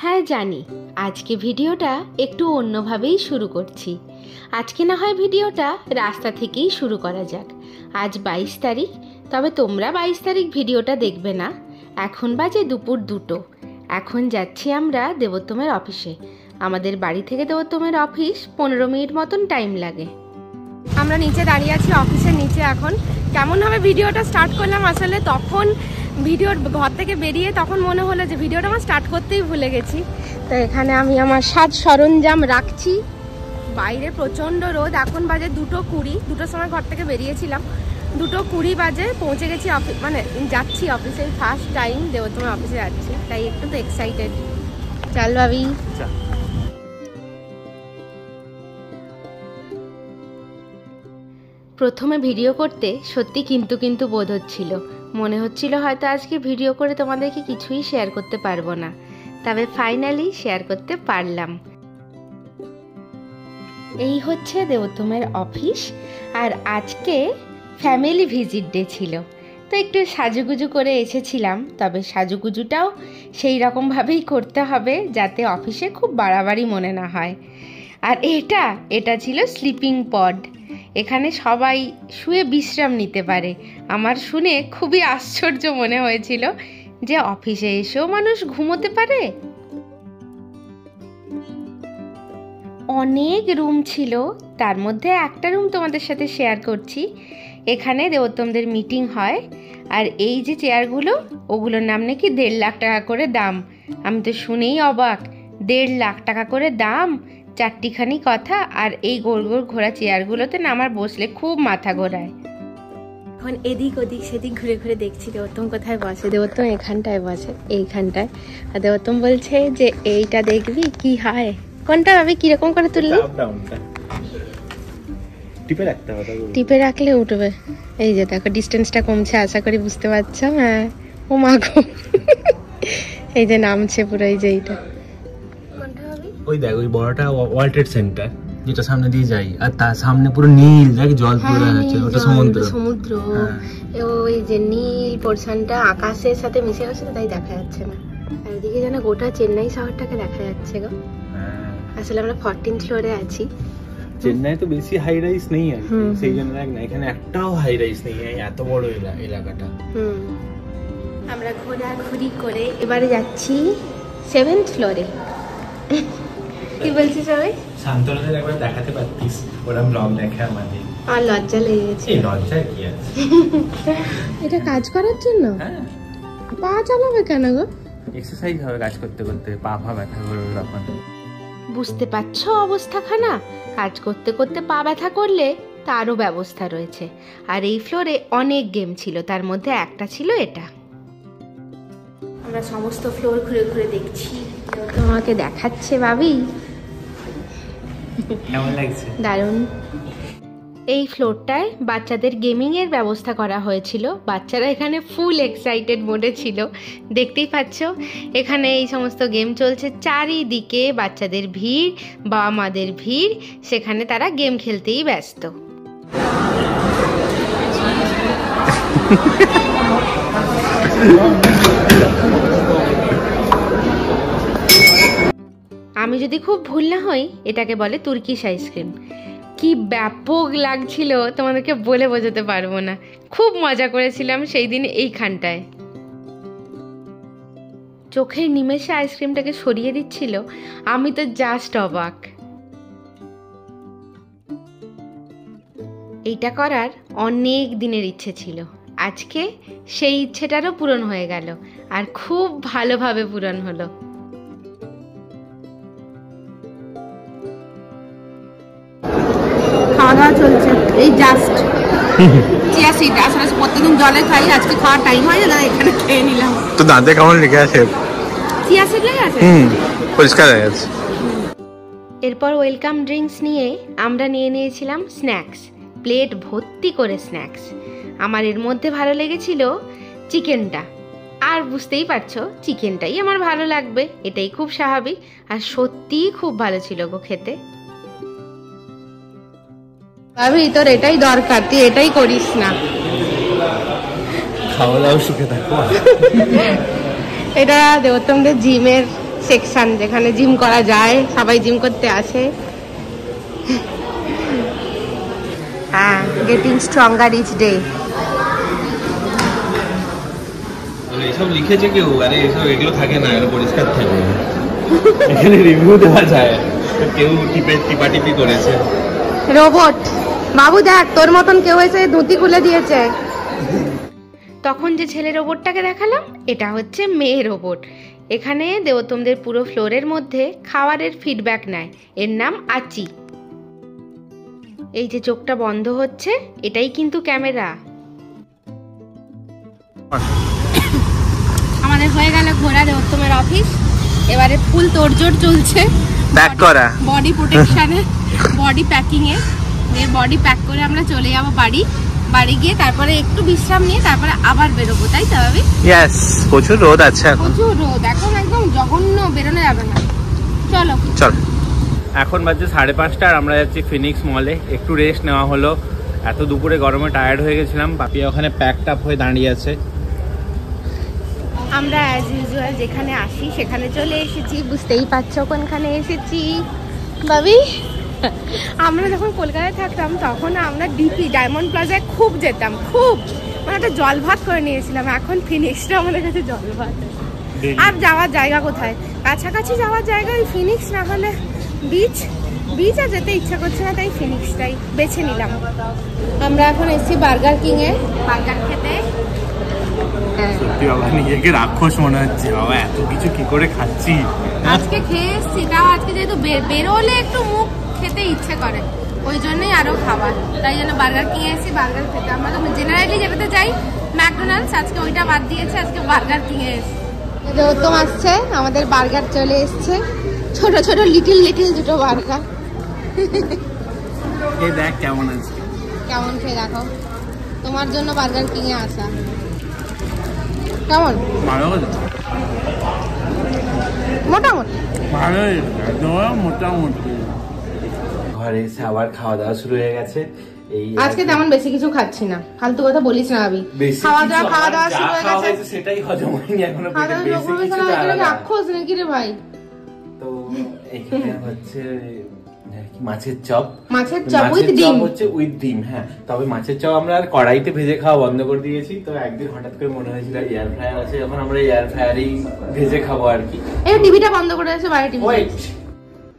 হ্যাঁ জানি, আজকে ভিডিওটা একটু অন্যভাবেই শুরু করছি। আজকে না হয় ভিডিওটা রাস্তা থেকেই শুরু করা যাক। আজ 22 তারিখ, তবে তোমরা 22 তারিখ ভিডিওটা দেখবে না। এখন বাজে দুপুর 2টো। এখন যাচ্ছি আমরা দেবোত্তমের অফিসে। আমাদের বাড়ি থেকে দেবোত্তমের অফিস 15 মিনিট মতন টাইম লাগে। আমরা নিচে দাঁড়িয়ে আছি অফিসের নিচে। এখন কেমনভাবে ভিডিওটা স্টার্ট করলাম, আসলে তখন ভিডিওর ঘর থেকে বেরিয়ে তখন মনে হলো যে ভিডিওটা আমার স্টার্ট করতেই ভুলে গেছি। তো এখানে আমি আমার সাজ সরঞ্জাম রাখছি। বাইরে প্রচণ্ড রোদ। এখন বাজে 2:20। 2টোর সময় ঘর থেকে বেরিয়েছিলাম, 2:20 বাজে পৌঁছে গেছি অফিস, মানে যাচ্ছি অফিসে। ফার্স্ট টাইম দেবোত্তমের অফিসে যাচ্ছি, তাই একটু তো এক্সাইটেড। চল ভাবি। প্রথমে ভিডিও করতে সত্যি কিন্তু বোধ হচ্ছিল, মনে হচ্ছিল হয়তো আজকে ভিডিও করে তোমাদেরকে কিছুই শেয়ার করতে পারবো না। তবে ফাইনালি শেয়ার করতে পারলাম। এই হচ্ছে দেবোত্তমের অফিস। আর আজকে ফ্যামিলি ভিজিট ডে ছিল, তো একটু সাজুগুজু করে এসেছিলাম। তবে সাজুগুজুটাও সেই রকমভাবেই করতে হবে যাতে অফিসে খুব বাড়াবাড়ি মনে না হয়। আর এটা ছিল স্লিপিং পড। এখানে সবাই শুয়ে বিশ্রাম নিতে পারে। আমার শুনে খুবই আশ্চর্য মনে হয়েছিল যে অফিসে এসেও মানুষ ঘুমোতে পারে। অনেক রুম ছিল, তার মধ্যে একটা রুম তোমাদের সাথে শেয়ার করছি। এখানে দেবোত্তমদের মিটিং হয়। আর এই যে চেয়ারগুলো, ওগুলোর নাম নাকি 1.5 লাখ টাকা করে দাম। আমি তো শুনেই অবাক, 1.5 লাখ টাকা করে দাম, 4টিখানি কথা। আর এই গোল গোল ঘোরা চেয়ারগুলোতে না আমার বসলে খুব মাথা ঘোরায়। এখন এদিক ওদিক সেদিক ঘুরে ঘুরে দেখছি দেবোত্তম কোথায় বসে। দেবোত্তম এখানটায় বসে, এইখানটায়। আর দেবোত্তম বলছে যে এইটা দেখবি কি হয়। কোনটা ভাবি কিরকম করে তুললি? টিপে রাখলে উঠবে। এই যে দেখো ডিস্টেন্সটা কমছে, আশা করি বুঝতে পারছো। হ্যাঁ, ও মা গো, এই যে নামছে পুরো। এই যে এইটা ওই দেখ, ওই বড়টা ওয়ার্ল্ড ট্রেড সেন্টার যেটা সামনে দিয়ে যাই, আর তার সামনে পুরো নীল, দেখ জল পুরো দেখা যাচ্ছে, ওটা সমুদ্র। ওই যে নীল পোরশনটা আকাশের সাথে মিশে গেছে, তাই দেখা যাচ্ছে না। আর এদিকে যেন গোটা চেন্নাই শহরটাকে দেখা যাচ্ছে গো। আসলে আমরা 14th ফ্লোরে আছি। চেন্নাই তো বেশি হাই রাইজ নেই আর সেই জন্য দেখ না, এখানে একটাও হাই রাইজ নেই এত বড় এলাকাটা। আমরা ঘোরাঘুরি করে এবারে যাচ্ছি 7th ফ্লোরে। কি বলছিস সবাই? শান্তনুদের একবার দেখাতে পারতিস, ওরা ব্লগ দেখে আমাদের। আর লজ্জা লেগে গেছে। এই লজ্জা কি আছে? এটা কাজ করার জন্য? হ্যাঁ। পা চালাবে কেন গো? এক্সারসাইজ হবে, কাজ করতে করতে পা ব্যথা করবে তখন। বুঝতে পারছো অবস্থাখানা? কাজ করতে করতে পা ব্যথা করলে তারও ব্যবস্থা রয়েছে। আর এই ফ্লোরে অনেক গেম ছিল, তার মধ্যে একটা ছিল এটা। আমরা সমস্ত ফ্লোর ঘুরে ঘুরে দেখছি। তোমাকে দেখাচ্ছে ভাবি, কেমন লাগছে? দারুণ। এই ফ্লোরটায় বাচ্চাদের গেমিংয়ের ব্যবস্থা করা হয়েছিল। বাচ্চারা এখানে ফুল এক্সাইটেড মোডে ছিল, দেখতেই পাচ্ছ। এখানে এই সমস্ত গেম চলছে, চারিদিকে বাচ্চাদের ভিড়, বাবা মাদের ভিড়, সেখানে তারা গেম খেলতেই ব্যস্ত। আমি যদি খুব ভুল না হই, এটাকে বলে তুর্কিশ আইসক্রিম। কি ব্যাপক লাগছিল, তোমাদেরকে বলে বোঝাতে পারবো না। খুব মজা করেছিলাম সেই দিন এইখানটায়। চোখের নিমেষে আইসক্রিমটাকে সরিয়ে দিচ্ছিল, আমি তো জাস্ট অবাক। এইটা করার অনেক দিনের ইচ্ছে ছিল, আজকে সেই ইচ্ছেটারও পূরণ হয়ে গেল, আর খুব ভালোভাবে পূরণ হলো। খাওয়া দাওয়া চলছে, এই জাস্ট চিয়া সিড। আসলে প্রত্যেকদিন জলে খাই, আজকে খাওয়ার টাইম হয় না, এখানে খেয়ে নিলাম। তো দাঁতে কেমন লেগে আছে? চিয়া সিড লেগে আছে, পরিষ্কার হয়ে গেছে। এরপর ওয়েলকাম ড্রিঙ্কস নিয়ে আমরা নিয়ে নিয়েছিলাম স্ন্যাক্স, প্লেট ভর্তি করে স্ন্যাক্স। আমার এর মধ্যে ভালো লেগেছিল চিকেনটা। আর বুঝতেই পারছো চিকেনটাই আমার ভালো লাগবে, এটাই খুব স্বাভাবিক। আর সত্যিই খুব ভালো ছিল গো খেতে। ভাবি তোর এটাই দরকার, তুই এটাই করিস না। খাওয়া দাওয়া শিখে থাকো। এটা দেবোত্তমদের জিমের সেকশন যেখানে জিম করা যায়, সবাই জিম করতে আসে। হ্যাঁ, গেটিং স্ট্রঙ্গার ইচ ডে। এসব লিখেছে কেউ? আরে এসব এগুলো থাকে না, এগুলো পরিষ্কার থাকে। এখানে রিভিউ দেওয়া যায়, কেউ টিপাটিপি করেছে। রোবট বাবু দেখ, তোর মতন কেউ এসে ধুতি খুলে দিয়েছে। তখন যে ছেলে রোবটটাকে দেখালাম, এটা হচ্ছে মেয়ে রোবট। এখানে দেবোত্তমদের পুরো ফ্লোরের মধ্যে খাবারের ফিডব্যাক নেয়। এর নাম আচি। এই যে চোখটা বন্ধ হচ্ছে, এটাই কিন্তু ক্যামেরা। আমাদের হয়ে গেল ঘোরা দেবোত্তমের অফিস। এবারে ফুল তোড়জোড় চলছে প্যাক করা, বডি প্রোটেকশনে, বডি প্যাকিং এ। বডি প্যাক করে আমরা চলে যাবো বাড়ি। বাড়ি গিয়ে তারপরে একটু বিশ্রাম নিয়ে তারপরে আবার বেরোবো, তাই তো ভাবি? ইয়েস, প্রচুর রোদ আছে এখন। প্রচুর রোদ এখন, একদম জঘন্য, বেরোনো যাবে না। চলো চল। এখন বাজে 5:30 আর আমরা যাচ্ছি ফিনিক্স মলে। একটু রেস্ট নেওয়া হলো, এত দুপুরে গরমে টায়ার্ড হয়ে গেছিলাম। পাপিয়া ওখানে প্যাকড আপ হয়ে দাঁড়িয়ে আছে। আমরা অ্যাজ ইউজুয়াল যেখানে আসি সেখানে চলে এসেছি, বুঝতেই পারছো কোনখানে এসেছি ভাবি। আমরা যখন কলকাতায় থাকতাম তখন আমরা ডিপি ডায়মন্ড প্লাজায় খুব যেতাম, খুব, মানে একটা জল ভাত করে নিয়েছিলাম। এখন ফিনিক্সটা আমাদের কাছে জল ভাত। আর যাওয়ার জায়গা কোথায়? কাছাকাছি যাওয়ার জায়গা ওই ফিনিক্স, না হলে বিচ। বিচ আর যেতে ইচ্ছা করছে না, তাই ফিনিক্সটাই বেছে নিলাম। আমরা এখন এসেছি বার্গার কিং এ বার্গার খেতে। সত্যি বাবা, নিজেকে রাক্ষস মনে হচ্ছে বাবা, এত কিছু কি করে খাচ্ছি। আজকে খেয়ে এসছি, তাও আজকে যেহেতু বেরোলে একটু মুখ খেতে ইচ্ছে করে, ওই জন্যই আরো খাবার, তাই জন্য বার্গার কিনে এসেছি বার্গার খেতে। আমরা তো জেনারেলি যেটাতে যাই ম্যাকডোনাল্ডস, আজকে ওইটা বাদ দিয়েছে, আজকে বার্গার কিনে এসেছি। দেবোত্তম আসছে, আমাদের বার্গার চলে এসছে, ছোট ছোট লিটিল লিটিল দুটো বার্গার। এই দেখ কেমন আছে, কেমন খেয়ে দেখো, তোমার জন্য বার্গার কিনে আসা। কেমন? মোটামুটি মোটামুটি। ঘরে এসে আবার খাওয়া দাওয়া শুরু হয়ে গেছে। এই আজকে তেমন বেশি কিছু খাচ্ছি না, ফালতু কথা বলিস না আবি। খাওয়া দাওয়া শুরু হয়ে গেছে, সেটাই হজম হয়নি এখনো। রাক্ষস নাকি রে ভাই? তো এখানে হচ্ছে মাছের চপ। মাছের চপ উইথ ডিম হচ্ছে উইথ ডিম। হ্যাঁ, তবে মাছের চপ আমরা আর কড়াইতে ভেজে খাওয়া বন্ধ করে দিয়েছি। তো একদিন হঠাৎ করে মনে হয়েছিল এয়ার ফ্রায়ার আছে, এখন আমরা এয়ার ফ্রায়ারেই ভেজে খাবো আর কি। এই টিভিটা বন্ধ করে আছে, বাইরে টিভি।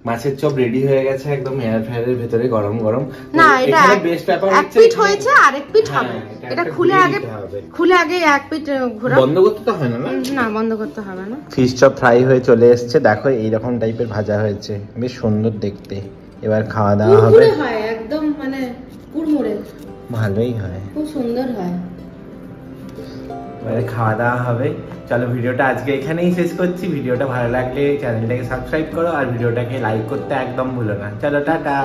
মাছের চপ রেডি হয়ে গেছে একদম এয়ার ফ্রায়ারের ভেতরে গরম গরম। না, এটা বেস্ট ব্যাপার এক পিঠ হয়েছে আর এক পিঠ হবে। এটা খুলে আগে এক পিঠ ঘোরা। বন্ধ করতে তো হয় না? না, বন্ধ করতে হবে না। ফিশ চপ ফ্রাই হয়ে চলে এসেছে, দেখো এইরকম টাইপের ভাজা হয়েছে, বেশ সুন্দর দেখতে। এবার খাওয়া দাওয়া হবে। একদম মানে কুড়মুড়ে, ভালোই হয়, খুব সুন্দর হয়। এবারে খাওয়া দাওয়া হবে। চলো, ভিডিওটা আজকে এখানেই শেষ করছি। ভিডিওটা ভালো লাগলে চ্যানেলটাকে সাবস্ক্রাইব করো আর ভিডিওটাকে লাইক করতে একদম ভুলো না। চলো, টাটা।